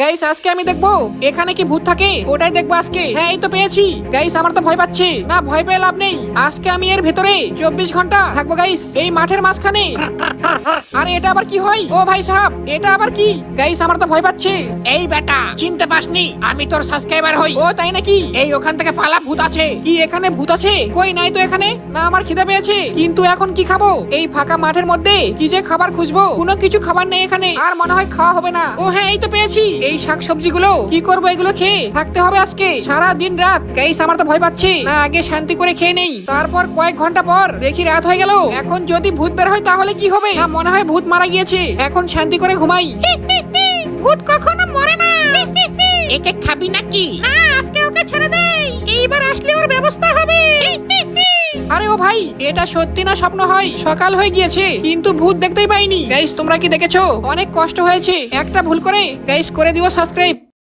Guys আজকে আমি দেখবো এখানে কি ভূত থাকে, ওটাই দেখবো আজকে। হ্যাঁ এই তো পেয়েছি। গাইস আমার তো ভয় পাচ্ছে না, ভয় পেয়ে লাভ নেই। আজকে আমি এর ভেতরে 24 ঘন্টা থাকবো গাইস, এই মাঠের মাঝখানে। আরে এটা আবার কি হয়? ও ভাই সাহেব এটা আবার কি? গাইস আমার তো ভয় পাচ্ছে। এই বেটা চিনতে পাসনি? আমি তোর সাবস্ক্রাইবার হই। ও তাই নাকি? এই ওখান থেকে পালা, ভূত আছে। কি এখানে ভূত আছে? কই নাই তো এখানে। না আমার খিদে পেয়েছে, কিন্তু এখন কি খাবো? এই ফাঁকা মাঠের মধ্যে কি যে খাবার খুঁজবো, কোনো কিছু খাবার নেই এখানে, আর মনে হয় খাওয়া হবে না। ও হ্যাঁ এই তো পেয়েছি, এই শাকসবজি গুলো কি করবো, এগুলো খেয়ে থাকতে হবে আজকে সারা দিন রাত। গাইস আমার তো ভয় পাচ্ছে না, আগে শান্তি করে খেয়ে নেই, তারপর কয়েক ঘন্টা পর দেখি রাত হয়ে গেল। এখন যদি ভূত বের হয় তাহলে কি হবে? না মনে হয় ভূত মারা গিয়েছে, এখন শান্তি করে ঘুমাই। ভূত কখনো মরে না। একে খাবি নাকি? না আজকে ওকে ছেড়ে দেই, এইবার আসলে ওর ব্যবস্থা হবে। আরে ও ভাই এটা সত্যি না স্বপ্ন হয়? সকাল হয়ে গিয়েছে কিন্তু ভূত দেখতেই পাইনি। গাইস তোমরা কি দেখেছো? অনেক কষ্ট হয়েছে, একটা ভুল করে গাইস করে দিও সাবস্ক্রাইব।